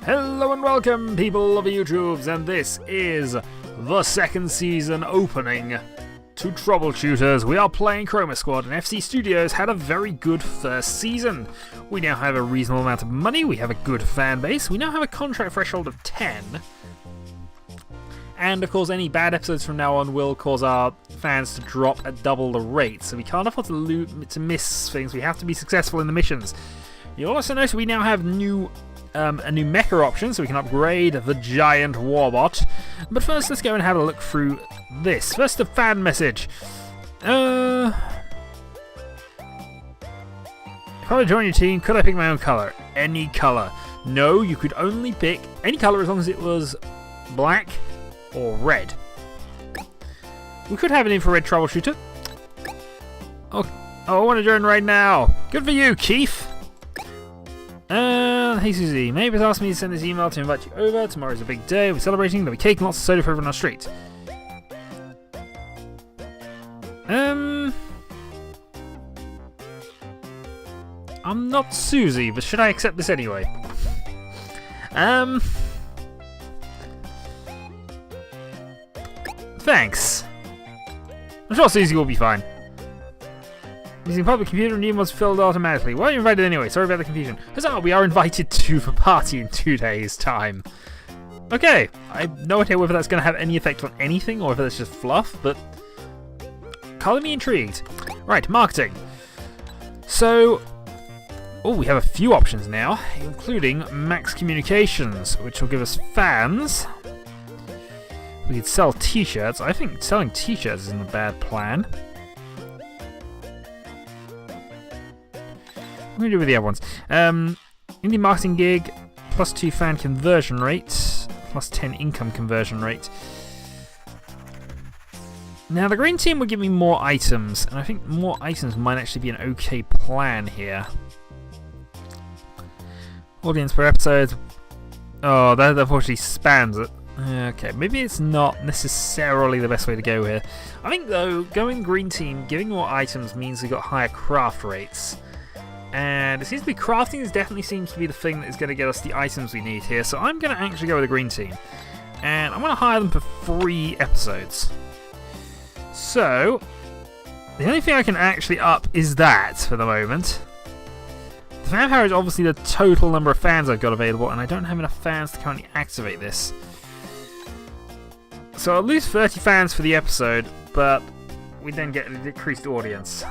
Hello and welcome, people of YouTubes, and this is the second season opening to Troubleshooters. We are playing Chroma Squad, and FC Studios had a very good first season. We now have a reasonable amount of money, we have a good fan base, we now have a contract threshold of 10. And of course, any bad episodes from now on will cause our fans to drop at double the rate, so we can't afford to miss things. We have to be successful in the missions. You'll also notice we now have a new mecha option, so we can upgrade the giant warbot. But first, let's go and have a look through this. First, a fan message. If I were to join your team, could I pick my own colour? Any colour. No, you could only pick any colour as long as it was black or red. We could have an infrared troubleshooter. Oh, I want to join right now. Good for you, Keith. Hey Susie, neighbours asked me to send this email to invite you over. Tomorrow's a big day. We're celebrating. There'll be cake and lots of soda for everyone on the street. I'm not Susie, but should I accept this anyway? Thanks. I'm sure Susie will be fine. Using public computer and was filled automatically. Well, you're invited anyway. Sorry about the confusion. Huzzah, we are invited to the party in 2 days' time. Okay, I have no idea whether that's going to have any effect on anything or whether it's just fluff, but color me intrigued. Right, marketing. So, we have a few options now, including max communications, which will give us fans. We could sell t-shirts. I think selling t-shirts isn't a bad plan. What do we do with the other ones? Indie marketing gig, +2 fan conversion rate, +10 income conversion rate. Now the green team will give me more items, and I think more items might actually be an okay plan here. Audience per episode. Oh, that unfortunately spans it. Okay, maybe it's not necessarily the best way to go here. I think though, going green team, giving more items means we've got higher craft rates. And it seems to be crafting definitely seems to be the thing that is going to get us the items we need here. So I'm going to actually go with the green team. And I'm going to hire them for 3 episodes. So, the only thing I can actually up is that for the moment. The fan power is obviously the total number of fans I've got available, and I don't have enough fans to currently activate this. So I'll lose 30 fans for the episode, but we then get a decreased audience.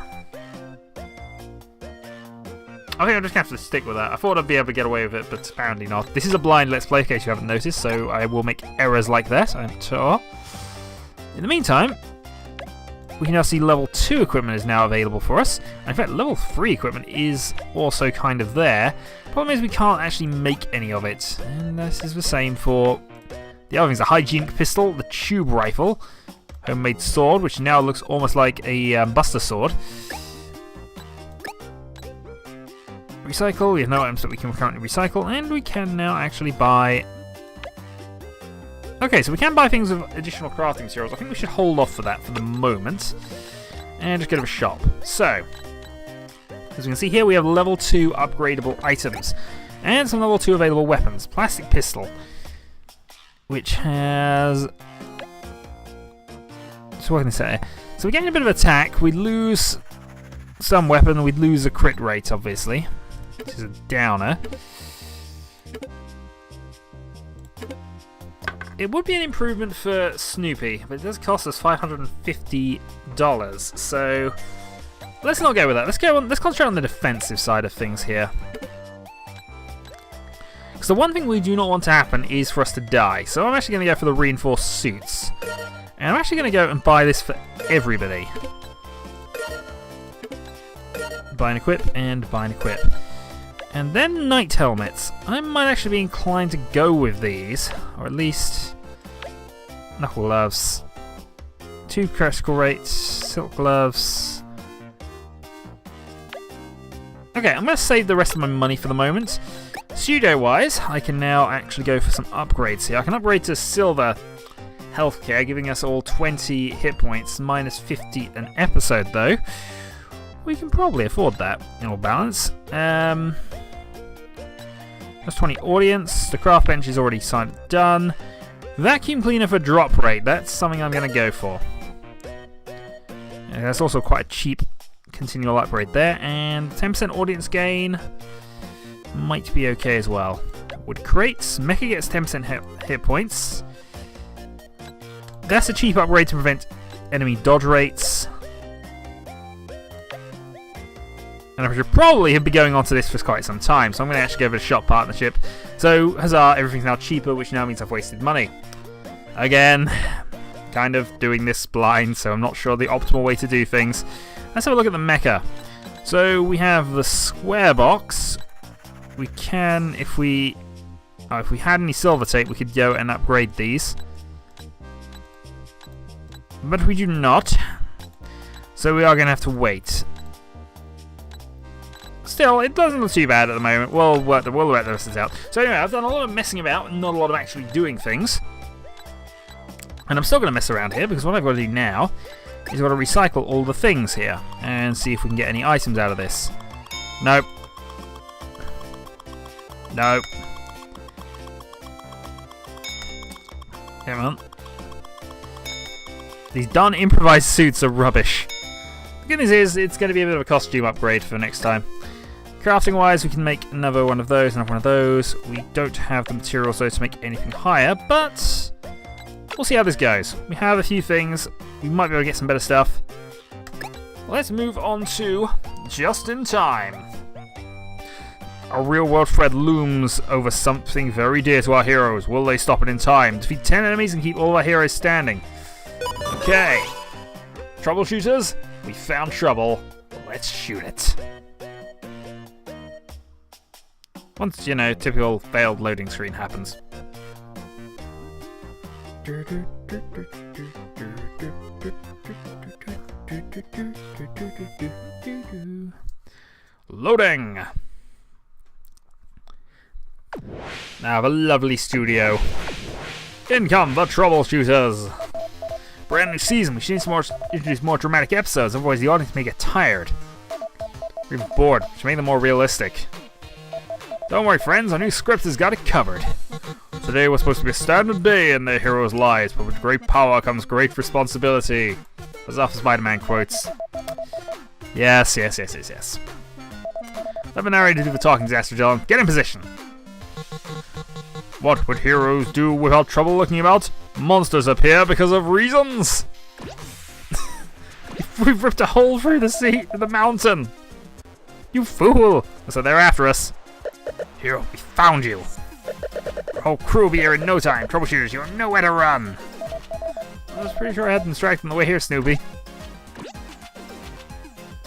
I think I'm just going to have to stick with that. I thought I'd be able to get away with it, but apparently not. This is a blind Let's Play, in case you haven't noticed, so I will make errors like that, I'm sure. In the meantime, we can now see level 2 equipment is now available for us. In fact, level 3 equipment is also kind of there. Problem is we can't actually make any of it. And this is the same for the other things. The hygienic pistol, the tube rifle, homemade sword, which now looks almost like a buster sword. Recycle, we have no items that we can currently recycle, and we can now actually buy... Okay, so we can buy things with additional crafting materials. I think we should hold off for that for the moment, and just go to a shop. So, as we can see here, we have level 2 upgradable items, and some level 2 available weapons. Plastic pistol, which has... So what can I say? So we're getting a bit of attack, we'd lose some weapon, we'd lose a crit rate, obviously. Which is a downer. It would be an improvement for Snoopy, but it does cost us $550. So let's not go with that. Let's concentrate on the defensive side of things here. Because the one thing we do not want to happen is for us to die. So I'm actually going to go for the reinforced suits. And I'm actually going to go and buy this for everybody. Buy and equip, and buy and equip. And then night helmets. I might actually be inclined to go with these, or at least knuckle gloves. 2 critical rates, silk gloves. Okay, I'm going to save the rest of my money for the moment. Pseudo-wise, I can now actually go for some upgrades here. I can upgrade to silver healthcare, giving us all 20 hit points, minus 50 an episode though. We can probably afford that in all balance. That's 20 audience. The craft bench is already signed done. Vacuum cleaner for drop rate. That's something I'm going to go for. And that's also quite a cheap continual upgrade there. And 10% audience gain might be okay as well. Wood crates. Mecha gets 10% hit points. That's a cheap upgrade to prevent enemy dodge rates. And I should probably have been going on to this for quite some time, so I'm going to actually go with a shop partnership. So, huzzah, everything's now cheaper, which now means I've wasted money. Again, kind of doing this blind, so I'm not sure the optimal way to do things. Let's have a look at the mecha. So, we have the square box. We can, if we had any silver tape, we could go and upgrade these. But we do not. So we are going to have to wait. Still, it doesn't look too bad at the moment. We'll work the rest of this out. So anyway, I've done a lot of messing about and not a lot of actually doing things. And I'm still going to mess around here because what I've got to do now is I've got to recycle all the things here and see if we can get any items out of this. Nope. Nope. Come on. These darn improvised suits are rubbish. The good news is it's going to be a bit of a costume upgrade for next time. Crafting wise, we can make another one of those, another one of those. We don't have the materials though to make anything higher, but we'll see how this goes. We have a few things. We might be able to get some better stuff. Let's move on to Just in Time. A real-world threat looms over something very dear to our heroes. Will they stop it in time? Defeat 10 enemies and keep all of our heroes standing. Okay. Troubleshooters, we found trouble. Let's shoot it. Once, you know, typical failed loading screen happens. Loading! Now the lovely studio. In come the Troubleshooters! Brand new season, we should introduce more dramatic episodes, otherwise the audience may get tired. Or even bored, which make them more realistic. Don't worry friends, our new script has got it covered. Today was supposed to be a standard day in the heroes' lives, but with great power comes great responsibility. As off Spider-Man quotes. Yes. Let the narrator do the talking, Disaster John. Get in position. What would heroes do without trouble looking about? Monsters appear because of reasons. We've ripped a hole through the mountain. You fool! So they're after us. Hero, we found you. Our whole crew will be here in no time. Troubleshooters, you have nowhere to run. I was pretty sure I had them distracted on the way here, Snoopy.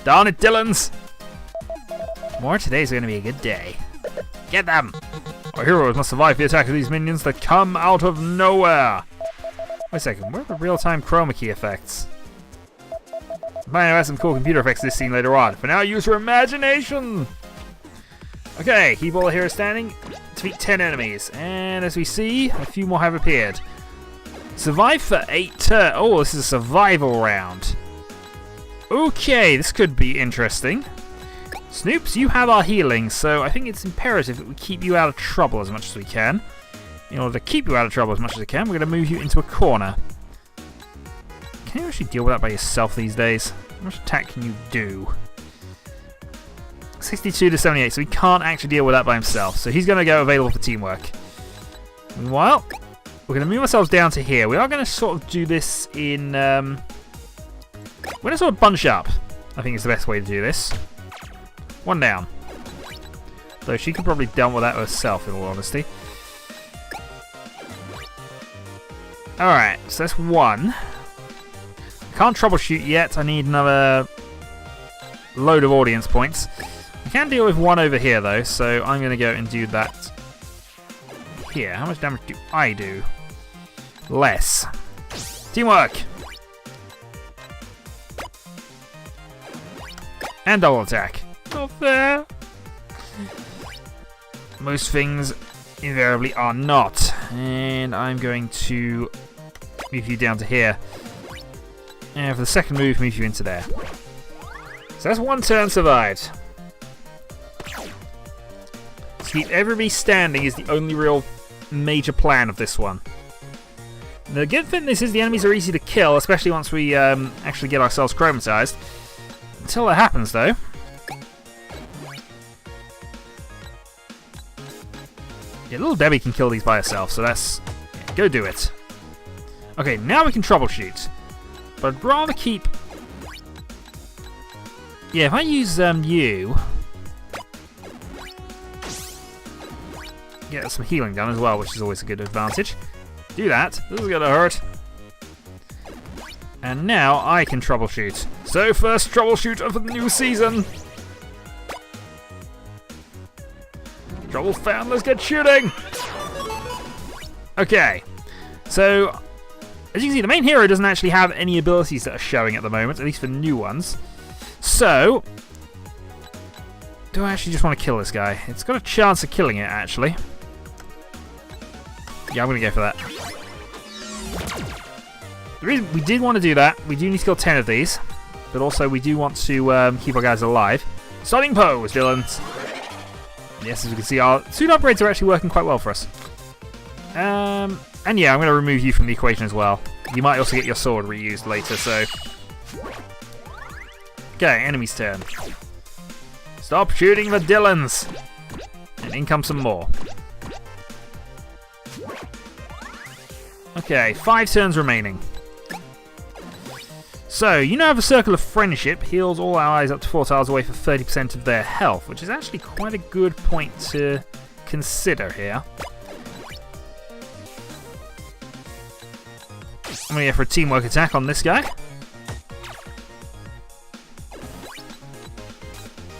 Darn it, Dylans! More today's going to be a good day. Get them! Our heroes must survive the attack of these minions that come out of nowhere. Wait a second, where are the real-time chroma key effects? Might have some cool computer effects in this scene later on. For now, use your imagination! Okay, keep all the heroes standing. Defeat 10 enemies. And as we see, a few more have appeared. Survive for 8 turns. Oh, this is a survival round. Okay, this could be interesting. Snoops, you have our healing, so I think it's imperative that we keep you out of trouble as much as we can. In order to keep you out of trouble as much as we can, we're going to move you into a corner. Can you actually deal with that by yourself these days? How much attack can you do? 62 to 78, so he can't actually deal with that by himself. So he's going to go available for teamwork. Meanwhile, we're going to move ourselves down to here. We are going to sort of do this in... we're going to sort of bunch up, I think is the best way to do this. One down. Though she could probably deal with that herself, in all honesty. Alright, so that's one. Can't troubleshoot yet. I need another load of audience points. We can deal with one over here, though, so I'm going to go and do that here. How much damage do I do? Less. Teamwork! And double attack. Not fair. Most things invariably are not. And I'm going to move you down to here. And for the second move, move you into there. So that's one turn survived. keep everybody standing is the only real major plan of this one. The good thing is the enemies are easy to kill, especially once we actually get ourselves chromatized. Until that happens, though. Yeah, little Debbie can kill these by herself, so that's... Yeah, go do it. Okay, now we can troubleshoot. But I'd rather keep... Yeah, if I use you... Get some healing done as well, which is always a good advantage. Do that. This is gonna hurt. And now I can troubleshoot. So first troubleshooter for the new season. Trouble found, let's get shooting! Okay, so as you can see, the main hero doesn't actually have any abilities that are showing at the moment, at least for new ones. So, do I actually just want to kill this guy? It's got a chance of killing it, actually. Yeah, I'm going to go for that. The reason we did want to do that, we do need to kill 10 of these, but also we do want to keep our guys alive. Starting pose, villains! Yes, as we can see, our suit upgrades are actually working quite well for us. And yeah, I'm going to remove you from the equation as well. You might also get your sword reused later, so... Okay, enemy's turn. Stop shooting the Dylans! And in come some more. Okay, 5 turns remaining. So, you now have a Circle of Friendship, heals all allies up to 4 tiles away for 30% of their health, which is actually quite a good point to consider here. I'm going to go for a teamwork attack on this guy.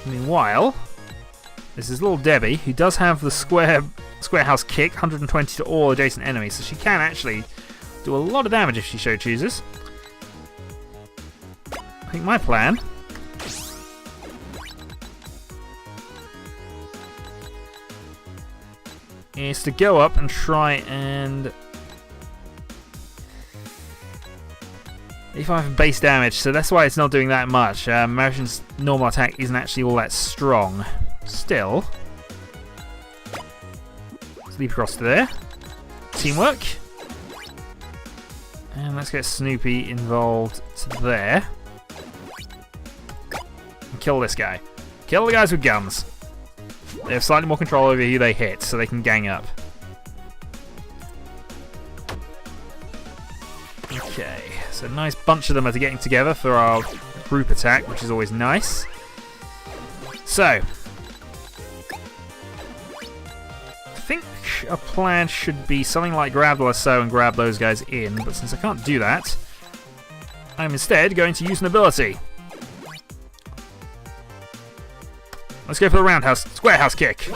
Meanwhile, this is little Debbie, who does have the square house kick, 120 to all adjacent enemies, so she can actually do a lot of damage if she so chooses. I think my plan is to go up and try and... 85 base damage, so that's why it's not doing that much. Marion's normal attack isn't actually all that strong. Still. Let's leap across to there. Teamwork. And let's get Snoopy involved to there. And kill this guy. Kill the guys with guns. They have slightly more control over who they hit, so they can gang up. Okay, so a nice bunch of them are getting together for our group attack, which is always nice. So, I think a plan should be something like grab the lasso and grab those guys in, but since I can't do that, I'm instead going to use an ability. Let's go for the roundhouse, square house kick.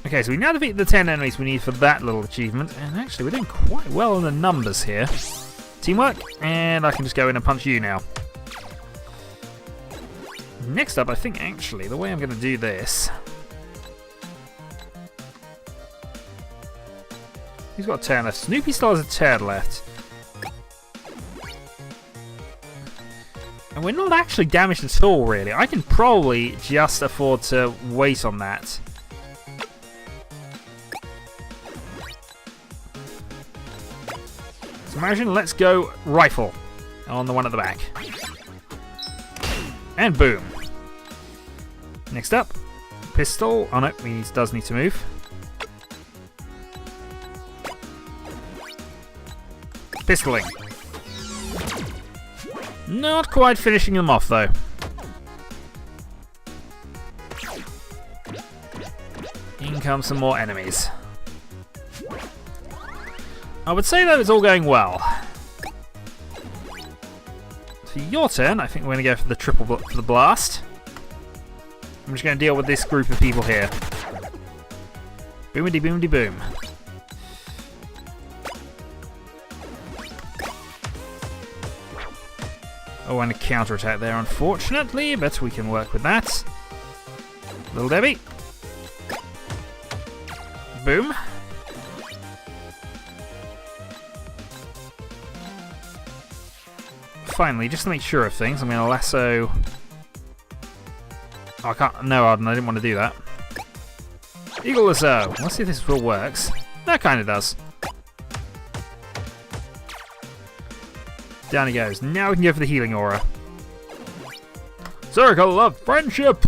Okay, so we now defeat the 10 enemies we need for that little achievement, and actually we're doing quite well in the numbers here. Teamwork, and I can just go in and punch you now. Next up, I think actually the way I'm going to do this... He's got a turn left. Snoopy still has a turn left. And we're not actually damaged at all, really. I can probably just afford to wait on that. So imagine, let's go rifle on the one at the back. And boom. Next up, pistol. Oh no, he does need to move. Pistoling. Not quite finishing them off though. In come some more enemies. I would say that it's all going well. For your turn, I think we're going to go for the triple for the blast. I'm just going to deal with this group of people here. Boomity boomity boom. Oh, and a counterattack there, unfortunately, but we can work with that. Little Debbie. Boom. Finally, just to make sure of things, I'm going to lasso Oh, I can't. No, Arden, I didn't want to do that. Eagle Lasso. Let's see if this still works. That kind of does. Down he goes. Now we can go for the healing aura. Circle of Friendship!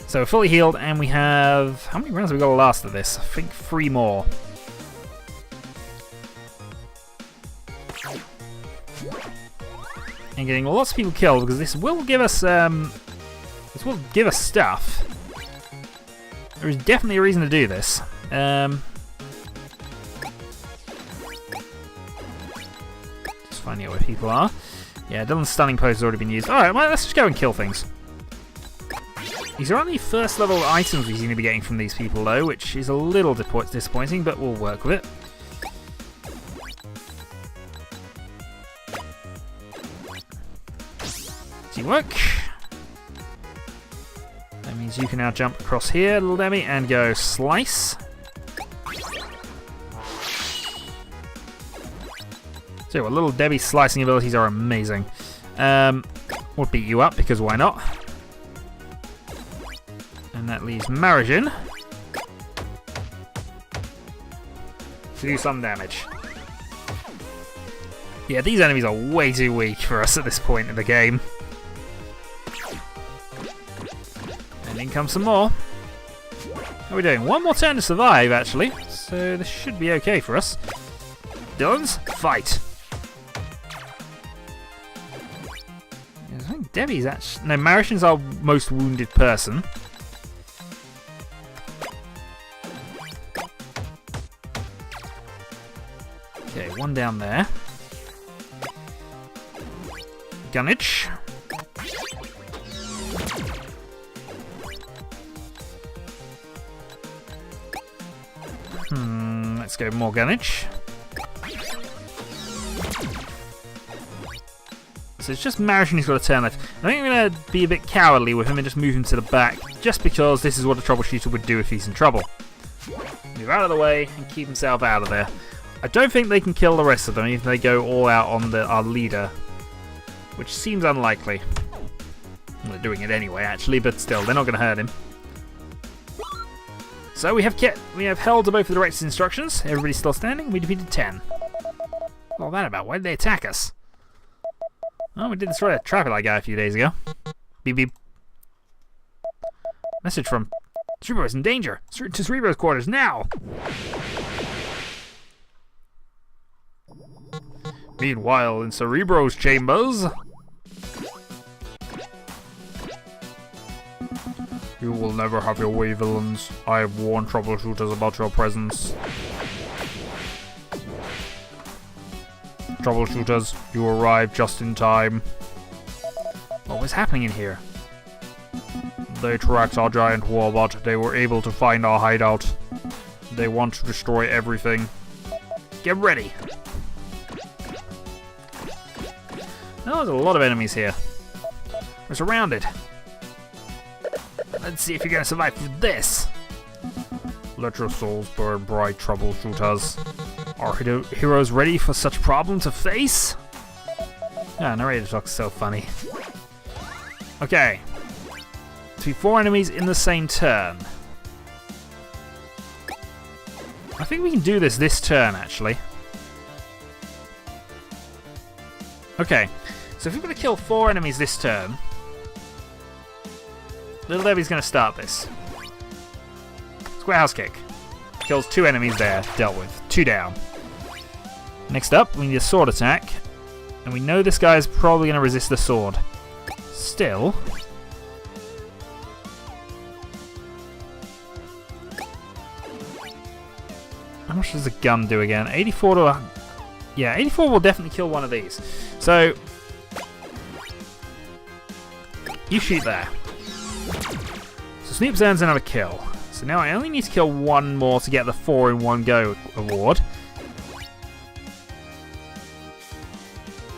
So we're fully healed, and we have... How many rounds have we got to last of this? I think 3 more. And getting lots of people killed, because this will give us... this will give us stuff. There is definitely a reason to do this. Just finding out where people are. Yeah, Dylan's stunning post has already been used. Alright, well, let's just go and kill things. These are only first level items we seem to be getting from these people though, which is a little disappointing, but we'll work with it. Teamwork. That means you can now jump across here, little Demi, and go slice. So what, little Debbie's slicing abilities are amazing. We'll beat you up, because why not? And that leaves Marigin to do some damage. Yeah, these enemies are way too weak for us at this point in the game. And in comes some more. How are we doing? 1 more turn to survive, actually. So this should be okay for us. Dylan's, fight! I think Debbie's actually... No, Marigin's our most wounded person. Okay, 1 down there. Gunnage. Let's go more Gunnage. So it's just Marigin who's got a turn left. I think I'm going to be a bit cowardly with him and just move him to the back, just because this is what a troubleshooter would do if he's in trouble. Move out of the way and keep himself out of there. I don't think they can kill the rest of them if they go all out on our leader, which seems unlikely. Well, they're doing it anyway, actually, but still, they're not going to hurt him. So we have held to both of the director's instructions. Everybody's still standing. We defeated 10. What's all that about? Why did they attack us? Oh, we did destroy a traffic light guy a few days ago. Beep beep. Message from Cerebro is in danger. To Cerebro's quarters now. Meanwhile, in Cerebro's chambers, you will never have your way, villains. I have warned troubleshooters about your presence. Troubleshooters, you arrived just in time. What was happening in here? They tracked our giant warbot. They were able to find our hideout. They want to destroy everything. Get ready! Oh, there's a lot of enemies here. We're surrounded. Let's see if you're going to survive through this. Let your souls burn bright, troubleshooters. Are heroes ready for such problem to face? Ah, narrator talk's so funny. Okay. To 4 enemies in the same turn. I think we can do this turn, actually. Okay. So if we're going to kill 4 enemies this turn, Little Debbie's going to start this. Square house kick. Kills 2 enemies there, dealt with. 2 down. Next up, we need a sword attack. And we know this guy is probably going to resist the sword. Still. How much does the gun do again? 84 to... Yeah, 84 will definitely kill one of these. So... You shoot there. So Snoops earns another kill. So now I only need to kill 1 more to get the 4 in 1 go award.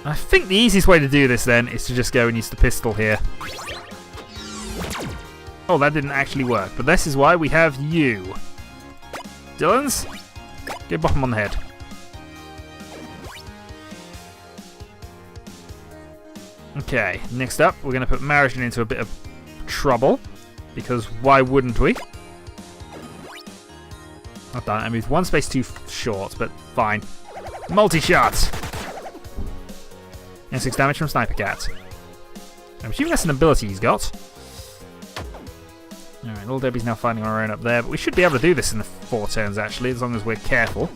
I think the easiest way to do this then is to just go and use the pistol here. Oh, that didn't actually work, but this is why we have you. Dylan's, get bottom on the head. Okay, next up, we're going to put Marigin into a bit of trouble. Because why wouldn't we? Not done. I moved one space too short, but fine. Multi-shot! And 6 damage from Sniper Cat. I'm assuming that's an ability he's got. Alright, Little Debbie's now finding her own up there, but we should be able to do this in the 4 turns actually, as long as we're careful.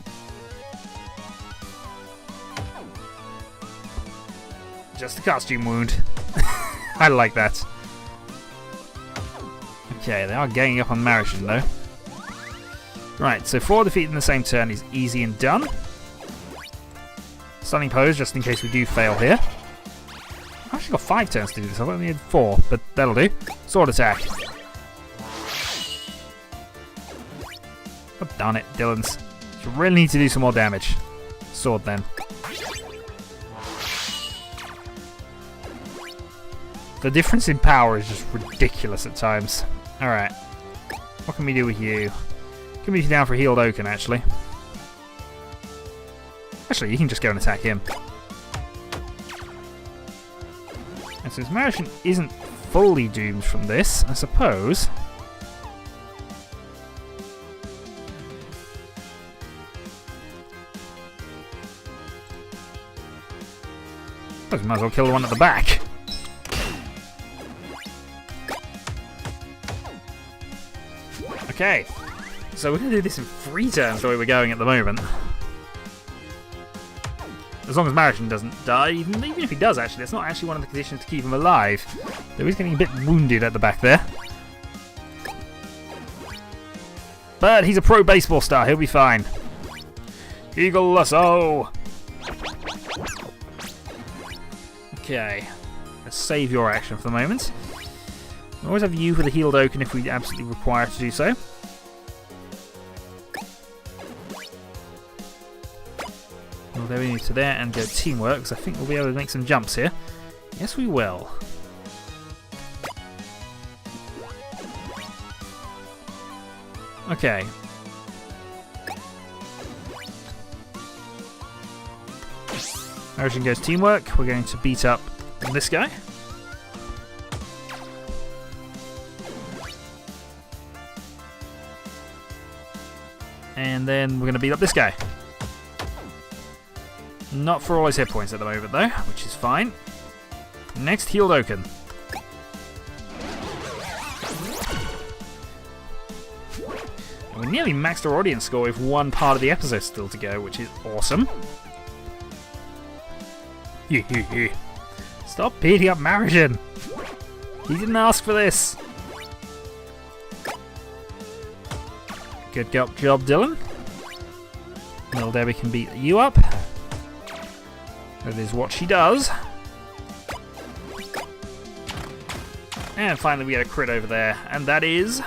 Just a costume wound. I like that. Okay, they are ganging up on Marigin though. Right, so 4 defeat in the same turn is easy and done. Stunning pose, just in case we do fail here. I've actually got 5 turns to do this, I've only had 4, but that'll do. Sword attack. Oh, darn it, Dylan's. You really need to do some more damage. Sword then. The difference in power is just ridiculous at times. Alright. What can we do with you? Can move you down for Healed Oaken, actually. Actually, you can just go and attack him. And since Marigin isn't fully doomed from this, I suppose... I might as well kill the one at the back. Okay, so we're going to do this in 3 turns the way we're going at the moment. As long as Marigin doesn't die, even if he does actually, that's not actually one of the conditions to keep him alive. Though he's getting a bit wounded at the back there. But he's a pro baseball star, he'll be fine. Eagle Lasso! Okay, let's save your action for the moment. We always have you for the Healed Oaken if we absolutely require to do so. We'll go into there and go teamwork, because I think we'll be able to make some jumps here. Yes, we will. Okay. Marigin goes teamwork. We're going to beat up this guy. And then we're going to beat up this guy. Not for all his hit points at the moment though, which is fine. Next, Healed Oaken. And we nearly maxed our audience score with 1 part of the episode still to go, which is awesome. Stop beating up Marigin! He didn't ask for this! Good job, Dylan. Little Debbie can beat you up. That is what she does. And finally we get a crit over there, and that is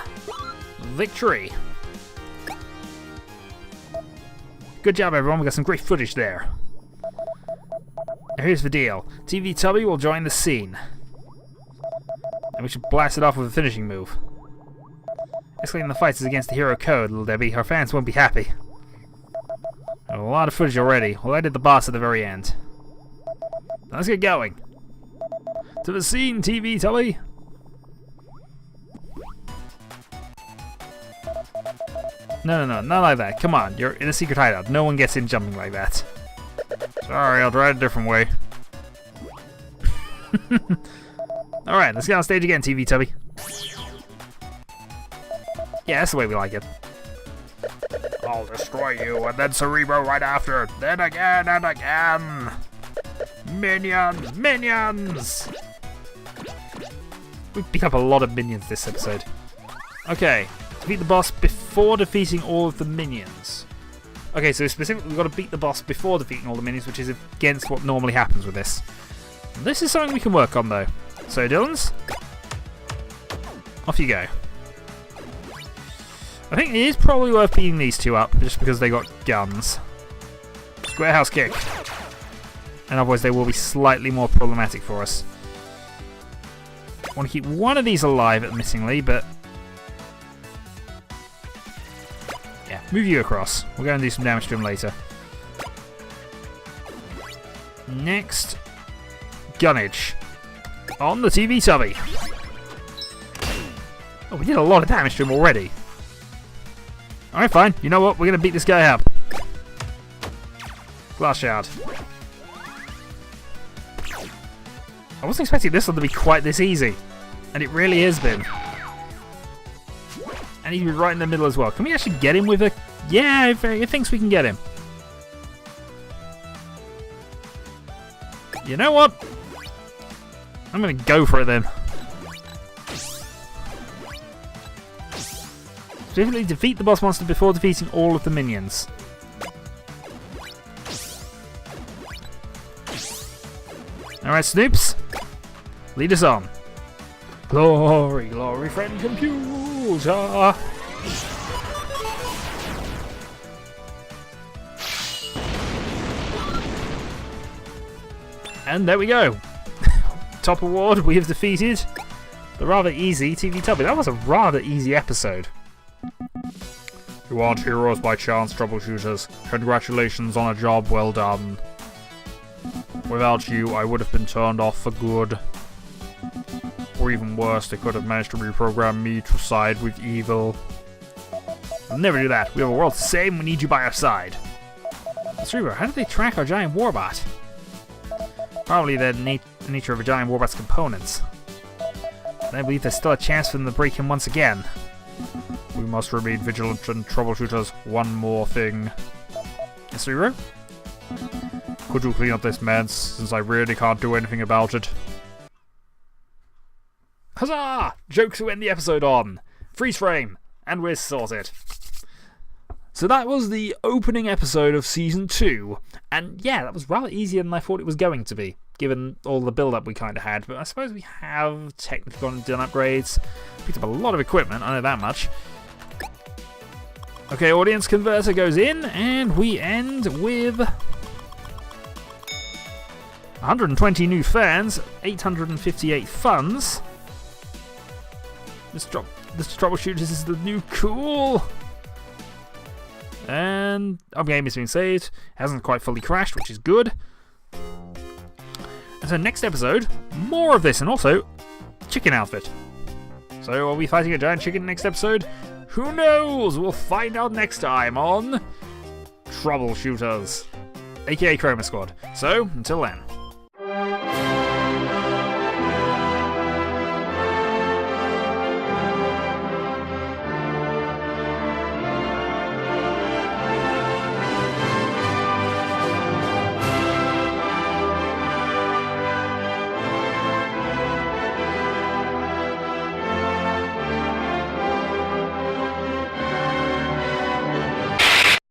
victory. Good job everyone, we got some great footage there. Now here's the deal. TV Tubby will join the scene. And we should blast it off with a finishing move. Escalating the fights is against the hero code, Little Debbie. Our fans won't be happy. A lot of footage already. We'll edit the boss at the very end. Now let's get going. To the scene, TV Tubby! No, not like that. Come on, you're in a secret hideout. No one gets in jumping like that. Sorry, I'll try it a different way. Alright, let's get on stage again, TV Tubby. Yeah, that's the way we like it. I'll destroy you, and then Cerebro right after. Then again and again. Minions! Minions! We've picked up a lot of minions this episode. Okay, defeat the boss before defeating all of the minions. Okay, so specifically we've got to beat the boss before defeating all the minions, which is against what normally happens with this. This is something we can work on though. So Dylan's, off you go. I think it is probably worth beating these 2 up, just because they got guns. Square house kick. And otherwise they will be slightly more problematic for us. I want to keep one of these alive admittingly, but... yeah, move you across. We'll go and do some damage to him later. Next, Gunnage. On the TV tubby. Oh, we did a lot of damage to him already. Alright, fine. You know what? We're going to beat this guy up. Glass shard. I wasn't expecting this one to be quite this easy. And it really has been. And he's right in the middle as well. Can we actually get him with a... Yeah, he thinks we can get him. You know what? I'm going to go for it then. Specifically, defeat the boss monster before defeating all of the minions. Alright, Snoops. Lead us on. Glory, glory, friend computer. And there we go. Top award, we have defeated the rather easy TV Tubby. That was a rather easy episode. You aren't heroes by chance, troubleshooters. Congratulations on a job well done. Without you, I would have been turned off for good. Or even worse, they could have managed to reprogram me to side with evil. We'll never do that. We have a world to save and we need you by our side. Cerebro, how did they track our giant warbot? Probably the nature of a giant warbot's components. I believe there's still a chance for them to break him once again. We must remain vigilant and troubleshooters. One more thing. Yes, Cerebro? Could you clean up this mess, since I really can't do anything about it? Huzzah! Joke to end the episode on. Freeze frame, and we're sorted. So that was the opening episode of Season 2. And yeah, that was rather easier than I thought it was going to be, given all the build-up we kind of had. But I suppose we have technically gone and done upgrades. Picked up a lot of equipment, I know that much. Okay, audience converter goes in, and we end with 120 new fans, 858 funds. This Troubleshooters is the new cool. And our game is being saved. Hasn't quite fully crashed, which is good. And so next episode, more of this, and also chicken outfit. So are we fighting a giant chicken next episode? Who knows? We'll find out next time on Troubleshooters, aka Chroma Squad. So until then.